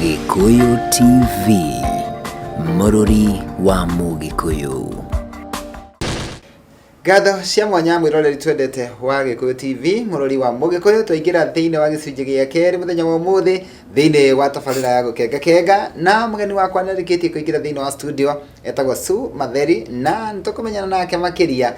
Gikuyu TV, Mũrũri wa Mũgĩkũyũ. Gatho cia mwanya mwiroreri twendete wa Gikuyu TV, Mũrũri wa Mũgĩkũyũ, twaingira thiini wa gicunji gĩa keri muthenya wa umuthi thiini wa tabarĩra ya gũkenga na mugeni wakwa nĩarĩkĩtie kũingĩra thiini wa studio etagwo Sue Matheri na nĩtũkũmenyana nake makiria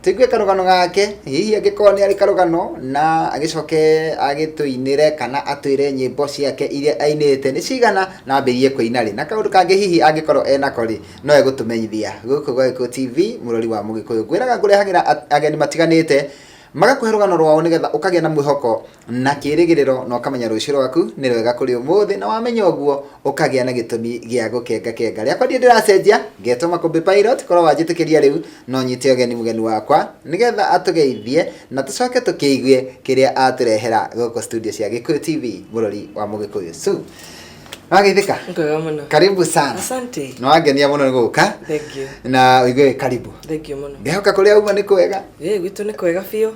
tũigue karũgano gake hihi angĩkorwo nĩ arĩ karũgano na agĩcoke agĩtũinĩre kana atwĩre nyĩmbo ciake iria ainĩte nĩ cigana na ambĩrĩrie kũina rĩ na kaũndũ kangĩ hihi angĩkorwo enako rĩ no egũtũmenyithia gũkũ gwa Gikuyu TV, Mũrũri wa Mũgĩkũyũ. Ngwĩraga ngũrehagĩra ageni matiganĩte magakũhe rũgano rwao nĩgetha ũkagĩa na mwĩhoko na kĩĩrĩgĩrĩro na ũkamenya rũciũ rwaku nĩ rwega kũrĩ ũmũthĩ na wamenya ũguo ũkagĩa na gĩtũmi gĩa gũkenga rĩakwa ndiĩ ndĩracenjia ngetwo Makũmbĩ Pilot korwo wanjĩtĩkĩria rĩu no nyite mugeni wakwa nĩgetha atũgeithie na tũcoke tũkĩigue kĩrĩa atũrehera gũkũ studio cia Gikuyu TV, Mũrũri wa Mũgĩkũyũ. Sue, wagĩthĩka? Ngwega mũno. Karibu sana. Asante. No wangenia mũno gũka. Thank you. Na uigue karibu. Thank you mũno. Ngehoka kũrĩa uma nĩ kwega? Gwitũ nĩ kwega biũ.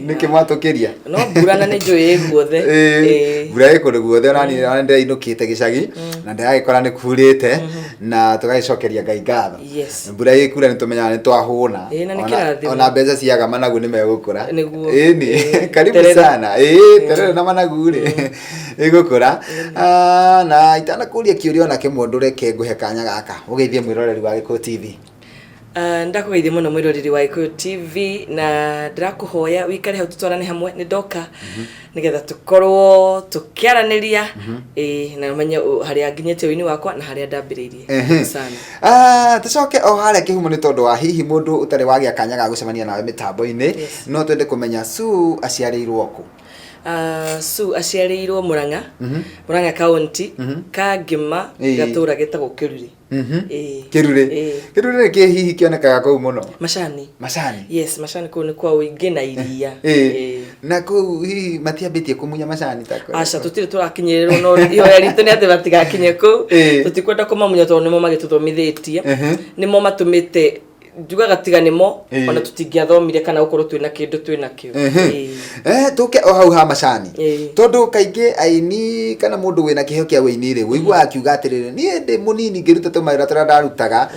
Nĩkĩ mwatũkĩria? No mbura na nĩ njũĩ guothe. Mbura ĩ kũndũ guothe na ndĩrainũkĩte gĩcagi na ndĩragĩkora nĩ kurĩte na tũgagĩcokeria Ngai ngatho. Yes. Mbura ĩ kura nĩ tũmenyaga nĩ twahũna. Na nĩ kĩrathimo. Ona mbeca ciaga managu nĩ megũkũra. Nĩguo. Ni karibu sana. Terere na managu rĩ ĩgũkũra. Na itanakũria kĩũria ona kĩmwe ndũreke ngũhe kanya gaka ũgeithie mwĩroreri wa Gikuyu TV. Ndakũgeithia mũno mwĩroreri wa Gikuyu TV na ndĩrakũhoya wĩikare hau tũtwarane hamwe nĩ ndoka nĩgetha tũkorwo tũkĩaranĩria na ũmenye harĩa nginyĩte wĩini wakwa na harĩa ndambĩrĩirie sana. Tũcoke o harĩa kĩhumo nĩ tondũ wa hihi mũndũ ũtarĩ wagĩa kanya ga gũcemania nawe mĩtambo-inĩ no twende kũmenya Sue aciarĩirwo kũ? Sue aciarĩirwo Murang'a, Murang'a County, Kangima, gatũra getagwo Kĩruri. Kĩruri. Kĩruri nĩ kĩ hihi kĩonekaga kũu mũno? Macani. Macani. Yes, macani kũu nĩ kwa ũingĩ na iria. Na kũu hihi matiambĩtie kũmunya macani ta kũu? Aca tũtirĩ tũrakinyĩrĩrwo no ihoya ritũ nĩ atĩ matigakinye kũu. Tũtikwenda kũmamunya tondũ nĩmo magĩtũthomithĩtie. Nĩmo matũmĩte njugaga tiga nimo ona tutingĩathomire kana gũkorwo twĩna kĩndũ twĩnakĩo. Tũke o hau ha macani tondũ kaingĩ aini kana mũndũ wĩna kĩheo kĩa wĩini rĩ wĩiguaga akiuga atĩrĩrĩ niĩ ndĩ mũnini ngĩruta tũmawĩra tũrĩa ndarutaga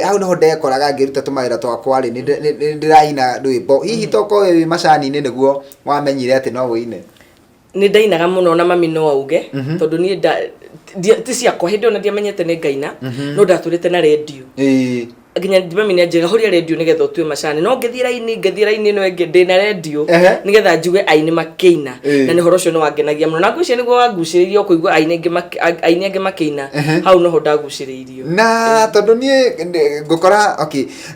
hau niho ndekoraga ngĩruta tũmawĩra twakwa rĩ nĩndĩraina rwĩmbo hihi tokorwo wĩ macani-inĩ nĩguo wamenyire atĩ no wĩine? Nĩ ndainaga mũno na mami no auge tondũ niĩ ti ciakwa hĩndĩ ona ndiamenyete nĩ ngaina no ndatũrĩte na radio nginya mami nĩ njega horia radio nĩgetha ũtue macani no ngĩthiĩ raini no ĩngĩ ndĩna radio nĩgetha njuge aini makĩina na nĩ horo ũcio nĩ wangenagia mũno na ngwĩciria nĩguo wangucĩrĩirio kũigua aini angĩ makĩina hau noho ndagucĩrĩirio na tondũ niĩ ngũkora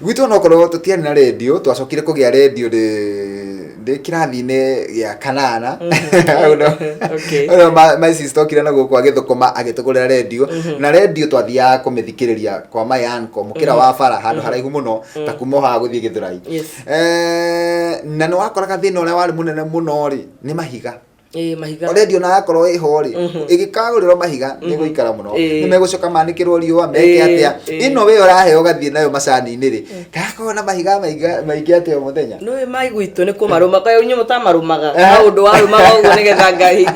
gwitũ onokorwo tũtiarĩ na radio twacokire kũgĩa radio ndĩ kĩrathi-inĩ gĩa kanana my sister okire na gũkũ agĩthũkũma agĩtũgũrĩra radio na radio twathiaga kũmĩthikĩrĩria kwa Mayanko mũkĩra wa bara handũ haraihu mũno ta kuma haha gũthiĩ Gĩthũrai na nĩ wakoraga thĩna ũrĩa warĩ mũnene mũno rĩ nĩ mahiga. Mahiga radio na yakorwo ĩho rĩ ĩgĩkagũrĩrwo mahiga nĩ gũikara mũno nĩ megũcoka manĩkĩrwo riũa meke atĩa ĩno we ũraheo gathiĩ nayo macani-inĩ rĩ gakorwo na mahiga maingĩ atĩa o mũthenya no mai gwitũ nĩ kũmarũma kwa nyuĩ mũtamarumaga maũndũ warumaga ũguo nĩgetha Ngai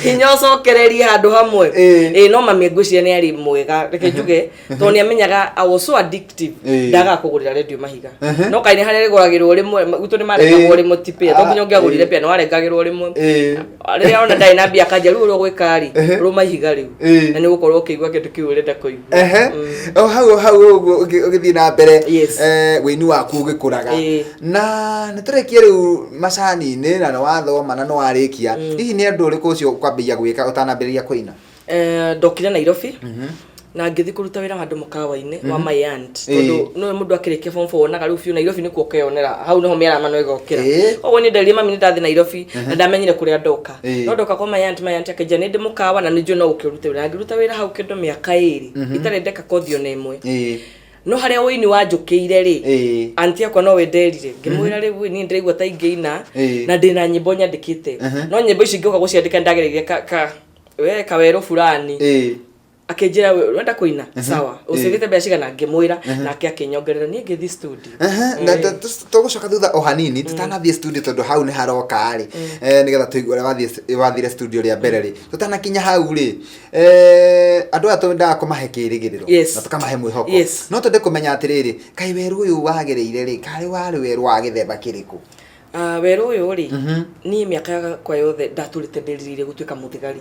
hinya ũcokererie handũ hamwe no mami ngwĩciria nĩ arĩ mwega reke njuge tondũ nĩ amenyaga I was so addictive ndaga kũgũrĩra radio mahiga no kaĩ nĩ harĩa rĩgũragĩrwo rĩmwe gwitũ nĩ marengagwo rĩmwe ti pia to nginya ũngĩagũrire pia nĩ warengagĩrwo rĩmwe rĩrĩa ona ndaĩ na mbia kanja rĩu ũgwĩka rĩ rũma ihiga rĩu na nĩ gũkorwo ũkĩigua kĩndũ kĩu ũrenda kũigua hau ũguo ũgĩthiĩ na mbere wĩini waku ũgĩkũraga na nĩ tũrĩkie rĩu macani-inĩ na nĩ wathoma na nĩ warĩkia hihi nĩ andũ ũrĩkũ ũcio kwambĩrĩria gwĩka ũtanambĩrĩria kũina? Ndokire Nairobi na ngĩthiĩ kũruta wĩra handũ mũkawa-inĩ wa my aunt tondũ no mũndũ akĩrĩkia form 4 onaga rĩu biũ Nairobi nĩkuo ũkeyonera hau niho mĩaramano no ĩgokĩra koguo nĩ nderire mami nĩ ndathiĩ Nairobi na ndamenyire kũrĩa ndoka no ndoka kwa my aunt akĩnjĩra nĩ ndĩ mũkawa na nĩ njũĩ no ũkĩruta wĩra ngĩruta wĩra hau kĩndũ mĩaka 2 itarĩ ndeka kothi ona ĩmwe no harĩa wĩini wanjũkĩire rĩ anti yakwa no we nderire ngĩmwĩra rĩu niĩ ndĩraigua ta ingĩina na ndĩna nyĩmbo nyandĩkĩte no nyĩmbo ici ngĩũka gũciandĩka ndagereire kawerũ fulani akenjira wenda kuina sawa usivite mbeca cigana ngimwira nake akinyongerera nie ngithi studio na tugucoka thutha o hanini tutanathie studio tondu hau ni haroka ari nigetha tuigure wathire studio ria mbere ri tutanakinya hau ri andu atunda kumahe kirigiriro na tukamahe mwihoko no tonde kumenya atiriri kai weru uyu wagereire ri kari wari weru wa githemba kiriku weru uyu ri ni miaka kwa yothe ndaturite ndirire gutuika muthigari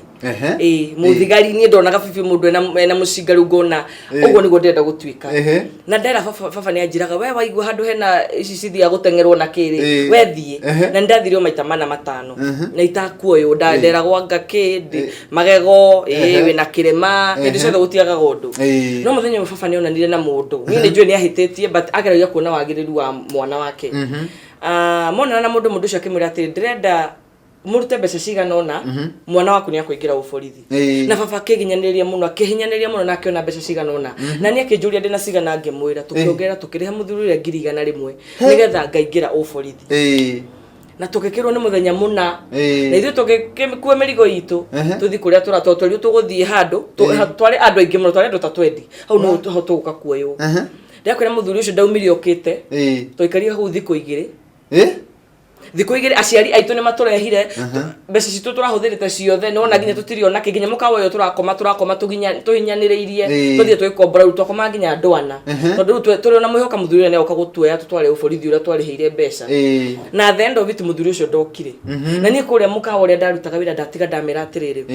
muthigari ni ndonaga bibi mundu ena mucingaru ngona uguo niguo ndenda gutuika na ndera baba ni anjiraga we waigua handu hena ici cithia gutengerwo na kiri we thie na ndathirio maita mana matano na itakuoyo ndera gwanga kindi magego wina kirema ndi cothe gutiaga gondu no muthenya baba ni onanire na mundu ni njue ni ahitetie but ageragia kuona wagiriru wa mwana wake mona na mundu cio akimwira ati ndirenda murute mbeca cigana ona mwana waku ni akuingira uborithi na baba akiginyaniria muno akihinyaniria muno na akiona mbeca cigana ona na ni akinjuria ndina cigana ngimwira tukiongerera tukiriha muthurire 100 nigetha ngaingira uborithi na tukikirwo ni muthenya muna na ithu tukikue mirigo itu tuthi kuria turatotwerio tuguthie handu twari andu aingi muno twari andu ta 20 hau no tuguka kuoyo ndakwira muthuri ucio ndaumire okite toikaria hu thiku igiri thiku igiri aciari aitu ni maturehire mbeca citu turahuthirite ciothe no na ginya tutirio na kiginya mukawa yo turakoma tuhinyanireirie tuthie twikombora ru twakoma ginya ndwana tondu turi na mwihoka muthuri ne oka gutuoya tutware uborithi uria twarihire mbeca na the end of it muthuri ucio ndokire na ni kuria mukawa uria ndarutaga wira ndatiga ndamira atiriri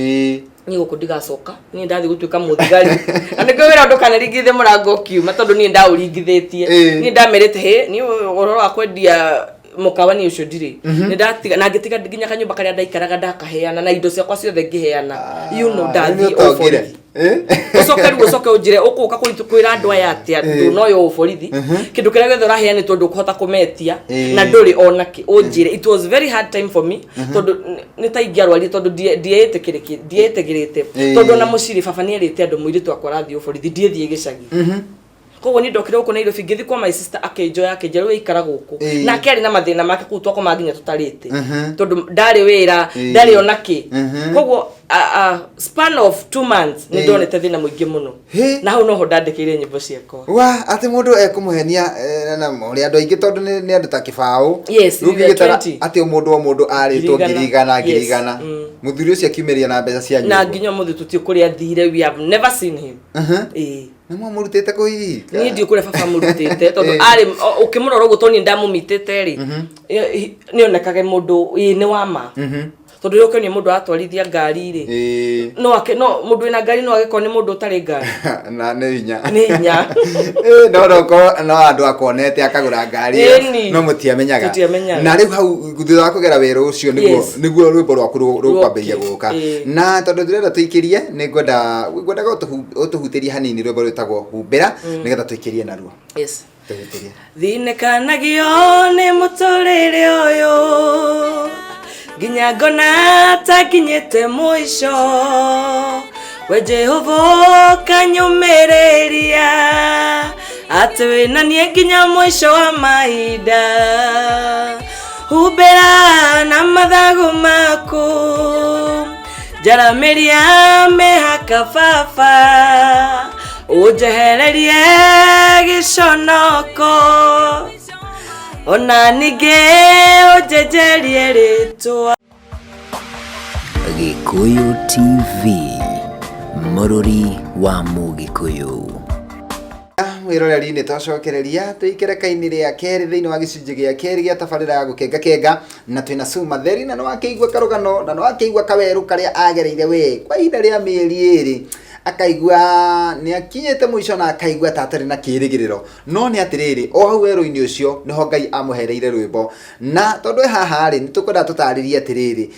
ni guku ndigacoka ni ndathi gutuika muthigari na nikyo wira ndukana ringithe murango kiuma tondu ni ndauringithitie ni ndamerete he ni uroro wa kwendia mukawani ucio ndiri ni ndatiga na ngitiga ginya kanyumba karia ndaikaraga ndakaheana na indo ciakwa ciothe ngiheana ndathi uborithi ucoke unjire ukuka kwira andu aya atia ndunoyo uborithi kindu kiria githe uraheana tondu kuhota kumetia na nduri onaki unjire it was very hard time for me tondu ni taingiarwari tondu ndietegerete tondu na muciri baba ni erite andu muiritu akwa rathi uborithi ndiethie gicagi koguo ni ndokire uko Nairobi ngithi kwa my sister akenjera we ikara guku na akari na mathina make ku twako maginya tutarite tondu ndari wira ndari onaki koguo span of 2 months ni ndonete thina muingi muno na hau no ho ndandikire nyimbo ciako wa ati mundu ekumuhenia na muri andu aingi tondu ni andu ta kibao rugigitara ati mundu aritwo ngirigana muthuri ucio akiumiria na mbeca cia nyumba na nginya muthi tuti kuria thire we have never seen him na murutite kuhi ni ndio kure baba murutite tondu ari ukimurora ugu toni ndamumitite ri ni onekage mundu ni wama tondu yoke ni mundu atwarithia ngari ri no mundu ina ngari no agiko ni mundu utari ngari na ni hinya no andu akonete akagura ngari no mutiamenyaga na riu hau thutha wa kugera weru ucio niguo rwimbo rwaku rukwambiria guka na tondu ndirenda tuikirie ni ngwenda utuhutirie hanini rwimbo rwitagwo humbira nigetha tuikirie naruo thinekanagio ni muturire uyu ginya ngona takinyete mwisho we Jehova kanyumereria ati wina nie ginya mwisho wa mahinda humbira na mathagu maku jaramiria mehaka baba unjehererie giconoko ona ninge ujejerie ritwa Gikuyu TV, Mururi wa Mugikuyu. Mwiroreri ni twacokereria tuikereka-ini ria keri thiini wa gicunji gia keri gia tabarira ya gukenga na twina Suma Theri na no akeigua karugano na no akeigua kaweru karia agereire we kwa ihinda ria mieri iri akaigua ni akinyete mwisho na akaigua tatari na kirigiriro no ni atiriri o hau weru-ini ucio niho Ngai amuhereire rwimbo na tondu haha ri nitukwenda tutaririe atiriri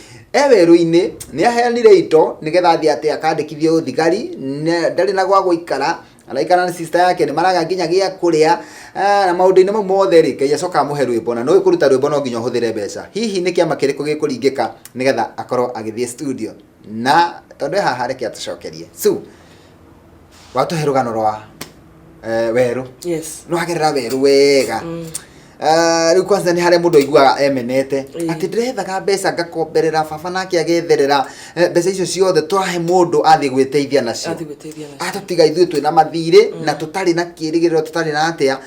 weru-ini ni aheanire indo nigetha athie ati akandikithio uthigari ndari na gwa guikara alaikana na sister yake ni maraga nginya gia kuria na maundu-ini mau mothe ri Ngai acoka amuhe rwimbo na no ikuruta rwimbo no nginya uhuthire mbeca hihi ni kiama kiriku gikuringika nigetha akorwo agithie studio na tondu haha reke atucokerie watuhe rugano rwa weru yes no agerera weru wega riu kwanza ni hare mundu aiguaga emenete ati ndirethaga mbeca ngakomberera baba nake agetherera mbeca icio ciothe twahe mundu athi gwiteithia nacio atutiga ithuĩ twina mathirĩ na tutari na kĩrĩgĩrĩro tutari na atia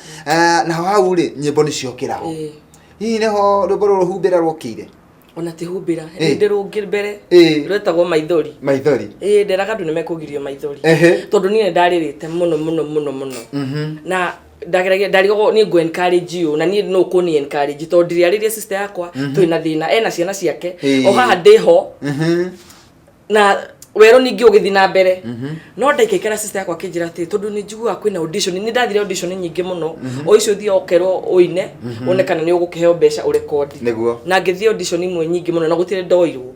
na hau ri nyimbo ni ciokiraho hihi niho rwimbo rũrũ humbĩra rwokire ona ti humbĩra ndi rũngĩ mbere rwetagwo maithori nderaga andũ nĩmekũgirio maithori tondũ niĩ ndarĩrĩte mũno na ndageragia ni go encourage you na ni no ko ni encourage to ndiriaririe sister yakwa twina thina ena ciana ciake o haha ndiho na wero ningi ugithi na mbere no ndaikekera sister yakwa kinjira ati tondu ni njigua kwina audition ni ndathire audition nyingi muno o icio thio okerwo uine onekana ni ugukiheo mbeca urekondi na ngithie audition imwe nyingi muno na gutire ndoirwo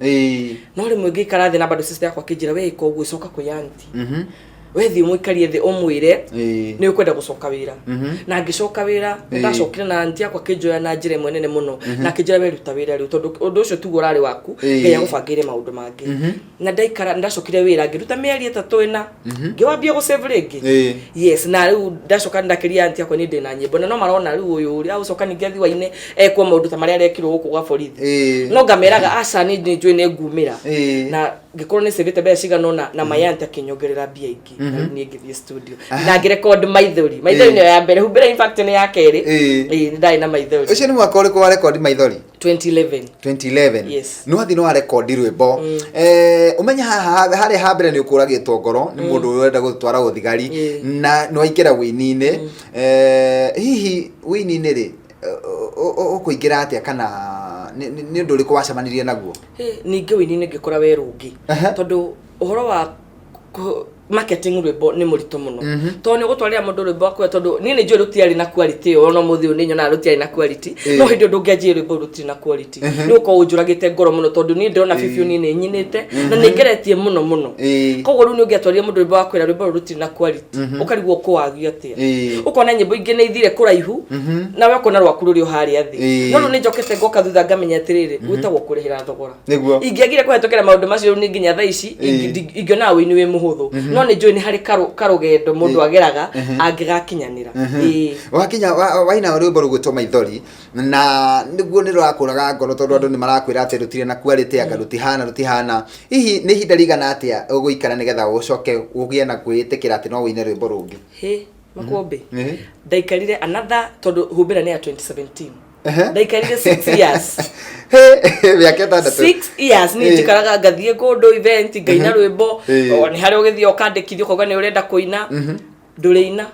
no rimwe ngikara thi na bado sister yakwa kinjira we iko gwicoka ku yanti wethi mwikarie thi omwire ni ukwenda gucoka wira na ngicoka wira ndacokire na anti yakwa kinjoya na njire mwenene muno na kinjira weruta wira riu tondu undu ucio tu urari waku nginya gubangire maundu mangi na ndaikara ndacokire wira ngiruta mieri 3 ina ngiwambia gusave ringi yes na riu ndacoka ndakiria anti yakwa ni ndina nyimbo na no marona riu uyu uri agucoka ningi athi waine ekwo maundu ta maria arekirwo guku gwa borithi no ngameraga aca ni njui ni ngumira na ngikorwo ni sevete bea cigana na mayante akinyongerera mbia ingi ni ngithie studio na ngirecord maithori ni ya mbere humbira in fact ni ya keri ndai na maithori ucio ni mwaka uriku wa record maithori 2011 yes no athi no wa record rwimbo umenya hari hambere ni ukuragitwo ngoro ni mundu urenda gutwara uthigari na no aikira wini-ini hihi wini-ini ri ukuingira atia kana ni undu uriku wacemanirie naguo ningi wini-ini ngikora werungi tondu uhoro wa marketing rwimbo ni murito muno to ni gutwarira mundu rwimbo akwe tondu ni njui rutiari na quality ona muthi ni nyona rutiari na quality no hindi ndungianjie rwimbo rutiri na quality ni uko unjuragite ngoro muno tondu ni ndona bibiu ni nyinite na ni ngeretie muno koguo riu ni ungiatwarira mundu rwimbo akwe rwimbo rutiri na quality ukarigwo kuwagio atia ukona nyimbo ingi ni ithire kuraihu na we ukona rwaku ruri hari athi no ni njokete ngoka thutha ngamenya atiriri gwitagwo kurihira thogora ingiagire kuhetokera maundu macio ni nginya thaa ici ingiona wini wi muhuthu no ni njui ni hari karugendo mundu ageraga angigakinyanira wakinya waina rwimbo rugwitwo maithori na niguo ni rwakuraga ngoro tondu andu ni marakwira ati rutire na quality anga rutihana hihi ni hinda rigana atia uguikara nigetha ucoke ugie na kwitikira ati no wine rwimbo rungi makombe ndaikarire another tondu humbira ni ya 2017 ndaikarire 6 years miaka 6 years ni njikaraga ngathie kundu event ngaina rwimbo ni hari ugithio ukandikithio koga ni urenda kuina ndurina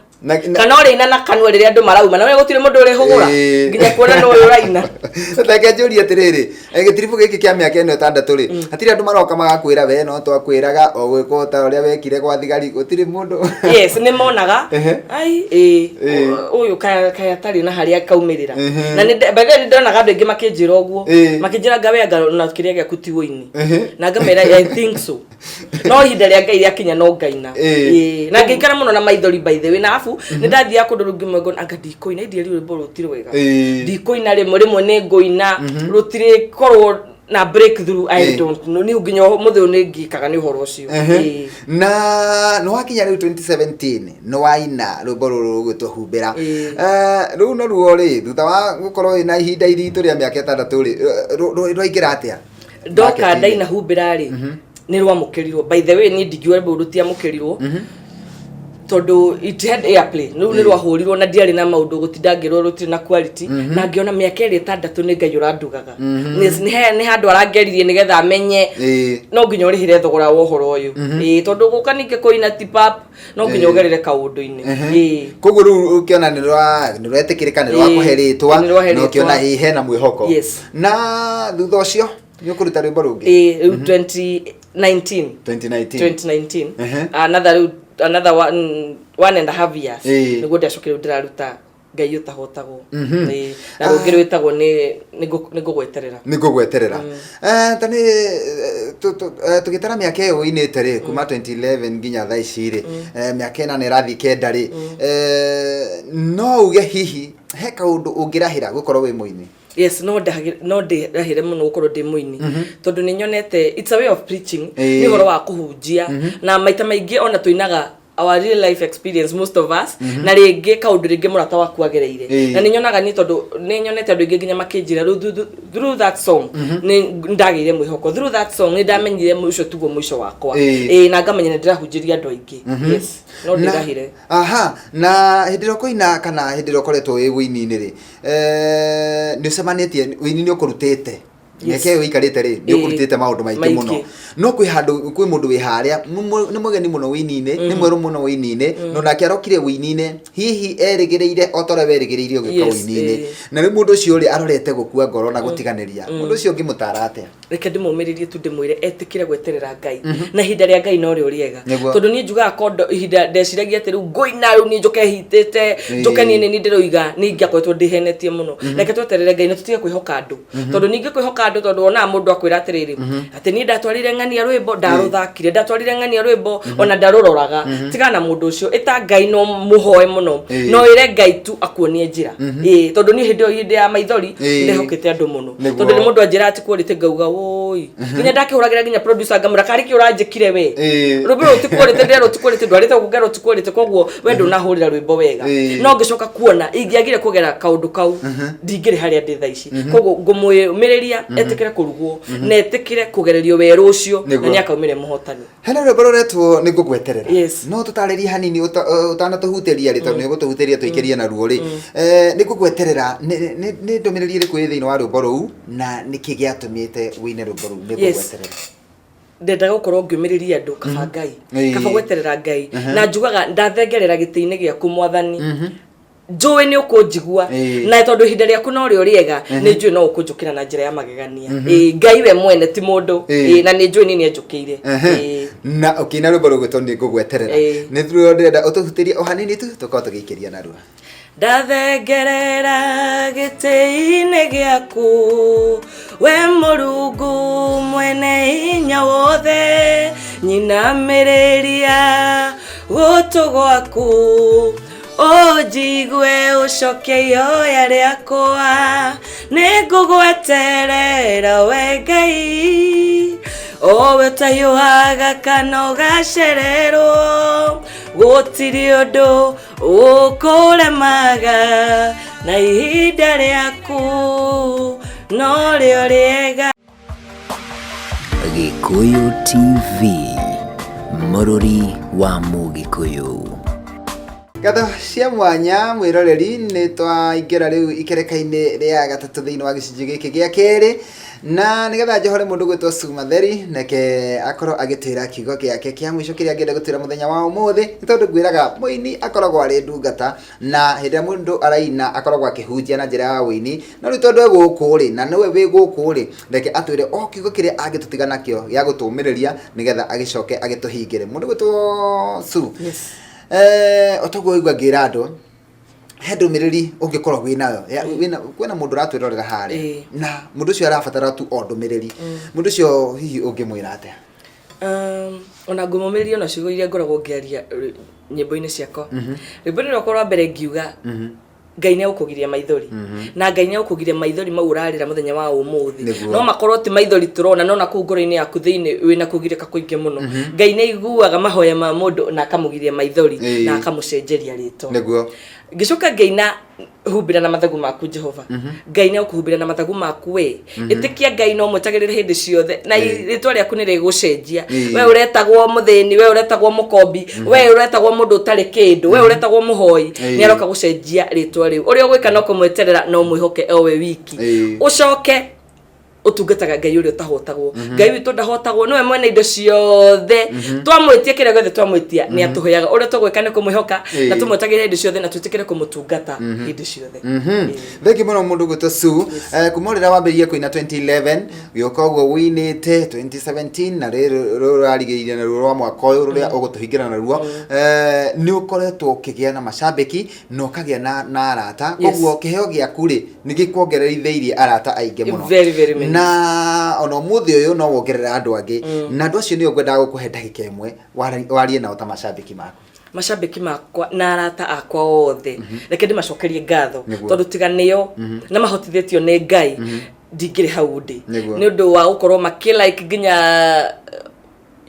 kana urina na kanwa riria andu marauma na we gutire mundu uri hugura nginya kuona no uraina ndake njuri atiriri gitiribu giki kia miaka ino 6 ri atiri andu maroka magakwira we no twakwiraga o gwiko ta uria wekire kwa thigari gutire mundu yes ni monaga ai uyu kaya tari na haria kaumirira na ni bega ni ndonaga andu ingi makinjira oguo makinjira ngawe anga na kiria gya kutiwo-ini na ngamera I think so no hinda ria ngai ria kinya no ngaina na ngikara muno na maithori by the way na ni ndathia kundu rungi mwego anga ndikoina ndi rwimbo rutire wega ndikoina rimwe ni ngoina rutire korwo na breakthrough I don't know ni nginya muthe ni ngikaga ni horo ucio na no wakinya riu 2017 no waina rwimbo ruru rugwitwo humbira riu no ruo ri thutha wa gukorwo ina ihinda iritu ria miaka 6 ri rwaingira atia ndoka ndaina humbira ri ni rwamukirirwo by the way ni ndingiwa rwimbo rutiamukirirwo tondu it had airplay no ni rwahurirwo na ndiari na maundu gutindangirwo rutiri na quality na ngiona miaka 6 ni ngai urandugaga ni handu arangeririe nigetha amenye no nginya urihire thogora wa uhoro uyu tondu guka ninge koina tipap no nginya ugerere kaundu-ini koguo riu ukiona ni rwetikirika ni rwakuheritwa no ukiona hena mwihoko na thutha ucio ni ukuruta rwimbo rungi 2019 another 1.5 years niguo ndacokire ndiraruta ngai utahotagwo na rungi rwitagwo ni ngugweterera tani tugitara miaka iyo inite ri kuma 2011 nginya thaa ici ri miaka ina ni rathi kenda ri no uge hihi he kaundu ungirahira gukorwo wi muini yes no ndahire muno gukorwo ndi muini tondu ni nyonete it's a way of preaching ni horo wa kuhunjia na maita maingi ona tuinaga our real life experience most of us na ringi kaundu ringi murata waku agereire na ninyonaga ni tondu ninyonete andu ingi nginya makinjira through that song ni ndagire mwihoko through that song ni ndamenyire muico tugo muico wakwa na ngamenya ndirahunjiria andu aingi yes no ndigahire na hindiro koina kana hindiro koretwo wi wini-ini ri ni cemanitie wini-ini ukurutite Nyeke wikarite ri ni ukurutite maundu maingĩ muno no kwi handu kwi mundu wi haria ni mugeni muno wini-ini ni mweru muno wini-ini no nake arokire wini-ini hihi erigireire otore werigireire ugika wini-ini na ni mundu ucio ri arorete gukua ngoro na gutiganiria mundu ucio ngimutara atia reke ndimumiririe tu ndimwire etikire gweterera Ngai na hinda ria Ngai no rio riega tondu ni njugaga kondo hinda ndeciragia ati riu ngoina riu ni njuke hitite njuke ni ndiroiga ni ngiakoretwo ndihenetie muno reke tweterere Ngai na tutige kwihoka andu tondu ningi kwihoka andu tondu ona mundu akwira atiriri ati ni ndatwarire ng'ania rwimbo ndaruthakire ndatwarire ng'ania rwimbo ona ndaruroraga tigana mundu ucio eta Ngai no muhoe muno no ire Ngai tu akuonie njira tondu ni hindi ya maithori ndehokete andu muno tondu ni mundu anjira ati kwirite ngauga woi nginya ndakihuragira nginya producer ngamura kari ki uranjikire we rubiro utikwirite ndero utikwirite ndwarite kugera utikwirite koguo we ndunahurira rwimbo wega no ngicoka kuona ingiagire kugera kaundu kau ndingire haria ndi thaici koguo ngumwimiriria etikire kurugwo na etikire kugererio weru ucio na ni akaumire muhotani hena rwimbo ruretwo ni ngugweterera no tutariria hanini utanatuhuteria ri tondu ni gutuhuteria tuikirie na ruo ri ni ngugweterera ni ndumiriri iri kwi thiini wa rwimbo ruu na niki giatumite wine rwimbo ruu ni ngugweterera ndenda gukorwo ngiumiriria andu kaba Ngai kaba gweterera Ngai na njugaga ndathengerera giti-ini giaku mwathani njui ni ukunjigua na tondu ihinda riaku no rio riega ni njui no ukunjukira na njira ya magegania Ngai we mwene ti mundu na ni njui ni njukire na ukina rwimbo rugwitwo ni ngugweterera ni thuru ndenda utuhutirie o hanini tu tukorwo tugikiria narua ndathengerera giti-ini giaku we Murungu mwene hinya wothe nyinamiriria gutu gwaku ojigwe ucoke ihoya riakwa ningugweterera we Ngai owe utayuhaga kana ugacererwo gutiri undu ukuremaga na ihinda riaku no rio riega Gikuyu TV Mururi wa Mugikuyu Gatho cia mwanya mwiroreri ni twaingira riu ikereka-ini ria gatatu thiini wa gicunji giki gia keri na nigetha njohore mundu gwitwo Sumatheri neke akorwo agitwira kiugo giake kia mwico kiria angenda gutwira muthenya wa umuthi ni tondu ngwiraga muini akoragwo ari ndungata na hinda mundu araina akoragwo akihunjia na njira ya wini no ri tondu guku ri na niwe wi guku ri reke atwire o kiugo kiria angitutiga nakio ya gutumiriria nigetha agicoke agituhingire mundu gwitwo Su otogo igwa ngira andu he ndumiriri ungikorwo wi nayo kwina mundu ratwirorera hari na mundu ucio arabatara tu o ndumiriri mundu ucio hihi ungimwira atia ona ngumumiriri ona ciugo iria ngoragwo ngiaria nyimbo-ini ciakwa rwimbo ni rwakwa rwa mbere ngiuga Ngai ni ukugiria maithori na Ngai ni ukugiria maithori mau urarira muthenya wa umuthi no makorwo ti maithori turona no na ku ngoro-ini yaku thiini wina kugirika kuingi muno Ngai ni iguaga mahoya ma mundu na akamugiria maithori na akamucenjeria rito niguo ngicoka Ngai humbira na mathagu maku Jehova Ngai ni ukuhumbira na mathagu maku we itikia Ngai no mwetagirire hindi ciothe na ritwa riaku ni rigucenjia we uretagwo muthini we uretagwo mukombi we uretagwo mundu utari kindu we uretagwo muhoi ni aroka gucenjia ritwa riu uria gwika no kumweterera no mwihoke ewe wiki ucoke utungataga Ngai uria utahotagwo Ngai witu ndahotagwo niwe mwene indo ciothe twamwitie kiria gothe twamwitia ni atuhoyaga uria tugwika ni kumwihoka na tumwetagire indo ciothe na tutikire kumutungata indo ciothe thegi muno mundu gwitwo Su kumorira wambiririe kuina 2011 gioka uguo winite 2017 na rurarigirire na rwa mwaka uyu ruria ugutuhingira na ruo ni ukoretwo ukigia na macambiki no kagia na arata koguo kiheo giaku ri ni gikwongererithiirie arata aingi muno very na ono muthi uyu no wongerera andu angi na andu acio nio ngwendaga gukuhe ndagika imwe warie nao ta macambiki maku macambiki makwa na arata akwa othe reke ndimacokerie ngatho tondu tiganio na mahotithitio ni Ngai ndingire hau ndi ni undu wa gukorwo makilike nginya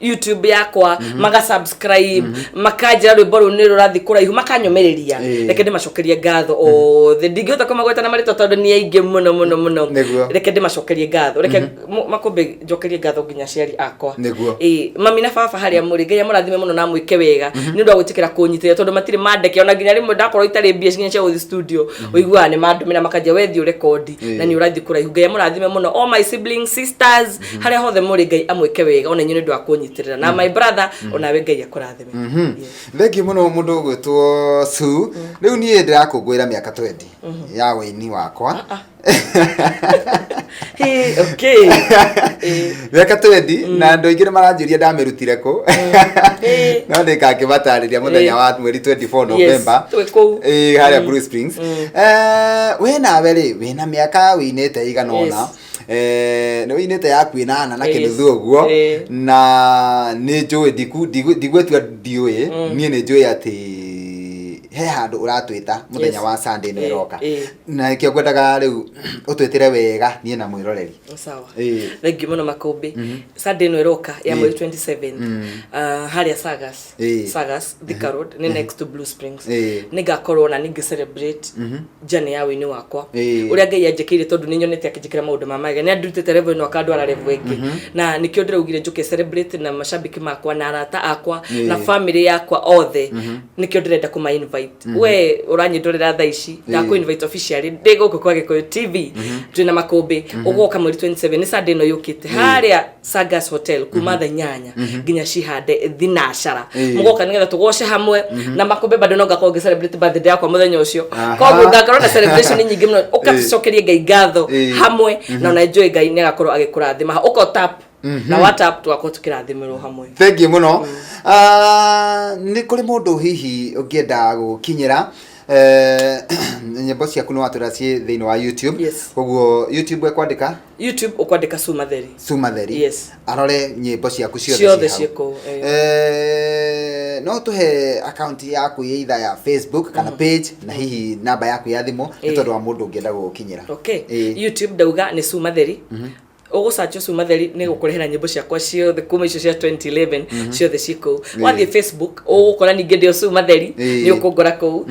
YouTube yakwa maga subscribe makaja rwimbo ru ni rurathi kuraihu makanyomereria reke ndimacokerie ngatho o the ndingihota kumagweta na marito tondu ni aingi muno reke ndimacokerie ngatho reke makombe njokerie ngatho nginya ciari akwa mami na baba haria muri ngai amurathime muno na mwike wega ni ndu agwitikira kunyitira tondu matire mandeke ona nginya rimwe ndakorwo itari mbia nginya cia studio uigua ni mandumira makaja wethi record na ni urathi kuraihu ngai amurathime muno all my siblings sisters haria hothe muri ngai amwike wega ona nyu ni ndu akunyitirira na my brother ona we ngai akurathime thegi muno mundu gwitwo Su riu ni ndirakungwira miaka 20 ya waini wakwa okay miaka 20 na ndu ingire maranjuria ndamirutire ku no ndikakibatariria muthenya wa mweri 24 November haria Blue Springs we nawe ri wina miaka winite iganona no inete yaku inana na kindu thuguo na ni njui ndigwetua ndiui nie ni njui ati he handu uratwita muthenya wa Sunday no iroka na ikio ngwendaga riu utwitire wega nie na mwiroreri sawa thank you muno makombe Sunday no iroka ya mweri 27 haria Sagas Thika Road ni next to Blue Springs nigakorwo na ningi celebrate jane ya wini wakwa uria ngai anjekire tondu ninyonete akijikira maundu mamaga ni andutite level no akandwara level ingi na nikio ndiraugire njuke celebrate na mashabiki makwa na arata akwa na family yakwa othe nikio ndirenda kuma invite we uranyindorera tha ici ndako invite officially ndiguko kwa Gikuyu TV twina makombe ugoka mweri 27 ni Sunday no yukite haria Sagas Hotel kuma tha 8 nginya cihande thinashara mugoka nigetha tugoce hamwe na makombe bado no gakorwo celebrate birthday yakwa muthenya ucio koguo ngakorwo na celebration nyingi muno ukacokerie ngai ngatho hamwe na una enjoy ngai ni agakorwo agikurathima uko tap na WhatsApp twakwo tukirathimirwo hamwe thank you muno ni kuri mundu hihi ungienda gukinyira nyimbo ciaku no waturacie thiini wa YouTube koguo YouTube ekwandika ukwandika Sumatheri yes arore nyimbo ciaku ciothe cieko no tuhe account yaku either ya Facebook kana page na hihi namba yaku ya thimu ni tondu wa mundu ungienda gukinyira YouTube dauga ni Sumatheri ugusacho Sumatheri ni gukurehera nyimbo ciakwa ciothe kuma icio cia 2011 ciothe ciko wathie Facebook ugukora ninge ndio Sumatheri ni ukungora ku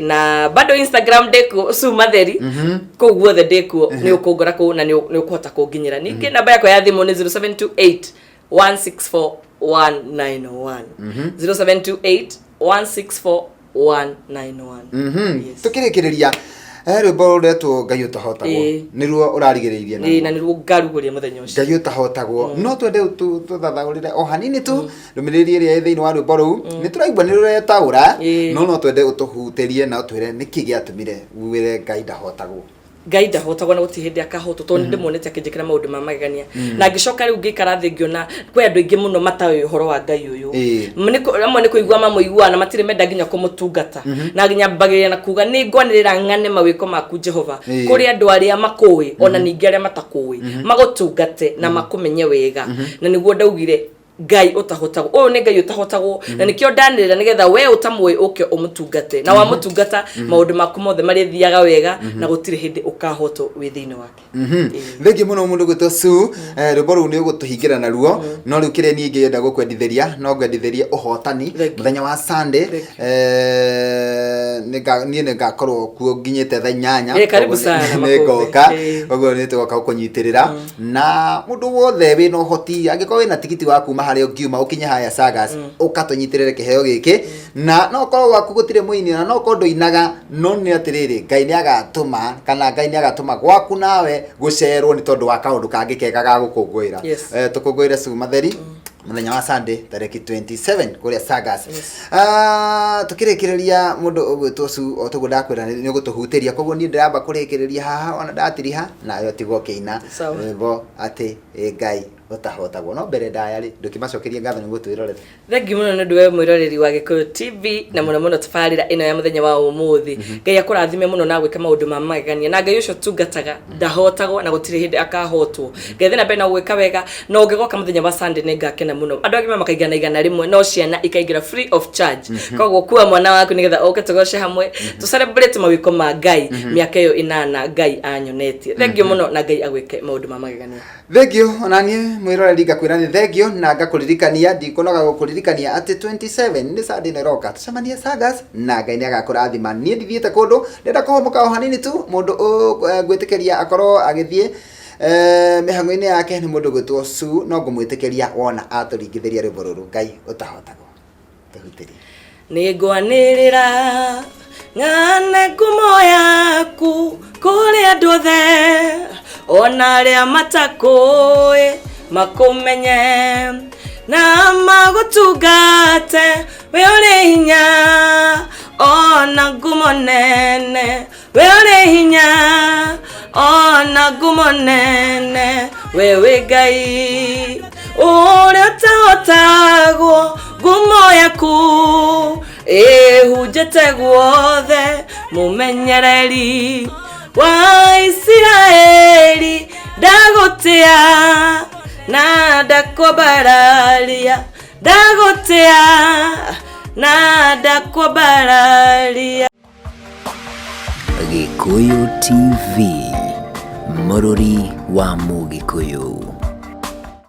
na bado Instagram ndeko Sumatheri ku guothe ndeko ni ukungora ku na ni ukuhota kunginyira ninge namba yakwa ya thimu ni 0728 164 191 0728 164 191 tukirikiria rwimbo ruretwo ngai utahotagwo niruo urarigiriirie na niruo ngaruguria muthenya ucio ngai utahotagwo no twende tuthathagurire o hanini tu rumiriri ria thiini wa rwimbo ruu ni turaigua ni ruretaura no twende utuhuterie na twire niki giatumire wire ngai ndahotagwo ngai ndahotagwo na gutihindi akahoto tondu ndimonete akijikira maundu ma magegania na ngicoka riu ngikara thi ngiona kwi andu ingi muno matawe uhoro wa ngai uyu amwe ni kuigua mamuigua na matire menda nginya kumutungata na nginya mbagiria na kuga ni ngwanirira ngane mawiko maku Jehova kuri andu aria makui ona ningi aria matakui magutungate na makumenye wega na niguo ndaugire ngai utahotagwo ni ngai utahotagwo na nikio ndanirira nigetha we utamwe uke umutungate na wa mutungata maundu maku mothe mari thiaga wega na gutire hindi ukahoto wi thiini wake thengi muno mundu gwitwo Su rwimbo ruu ni ugutuhingira na ruo no riu kire ni ngienda gukwendithĩria no ngwendithĩrie uhotani muthenya wa Sunday ni ngakorwo kuo nginyite tha 8 karibu sana ngoka koguo ni tugoka kunyitirira na mundu wothe wina uhoti angikorwo wina tigiti wa kuma haria ungiuma ukinye haya Sagas ukatunyitirire kiheo giki na no korwo gwaku gutire muini na no korwo inaga no ni atiriri ngai ni agatuma kana ngai ni agatuma gwaku nawe gucerwo ni tondu wa kaundu kangi kega ga gukungwira tukungwire Sumatheri muthenya wa Sunday tariki 27 kuria Sagas tukirikireria mundu ugwitwo Su otugo ndakwira ni ugutuhuteria koguo ni ndiramba kurikireria haha ona ndatiriha nayo tigo kiina bo ati ngai utahotagwo no mbere ndaya ri ndukimacokeria ngatho niguo twirorere thengi muno ni ndwe mwiroreri wa Gikuyu TV na muno tafarira ino ya muthenya wa umuthi ngai akurathime muno na gwika maundu ma magegania na ngai ucio tungataga ndahotagwo na gutire hindi akahotwo ngai thina bena gwika wega no ngigoka muthenya wa Sunday ni ngakena muno andu agima makaigana igana rimwe no ciana ikaigira free of charge koguo kuwa mwana waku nigetha oke tugoce hamwe tu celebrate mawiko ma ngai miaka iyo 8 ngai anyonetie thengi muno na ngai agwike maundu ma magegania Thegio onanie mwiroreri ngakwira ni thegio na ngakuririkania ndikunoga gukuririkania ati 27 ni Sunday neroka tucemanie Sagas na Ngai ni agakurathima nie ndithiete kundu ndenda kuhomoka o hanini tu mundu gwitikiria akorwo agithie mihango-ini yake ni mundu gwitwo Su no ngumwitikiria wona aturingithiria rwimbo ruru Ngai utahotago tuhutirie ni ngwanirira ng'ane ngumo yaku kuri andu othe ona aria matakui makumenye na magutungate we uri hinya ona ngumo nene we uri hinya ona ngumo nene we wi Ngai uria utahotagwo ngumo yaku ihunjite guothe mumenyereri wa Israeli ndagutia na ndakubararia ndagutia na ndakubararia. Gikuyu TV, Murori wa Mugikuyu.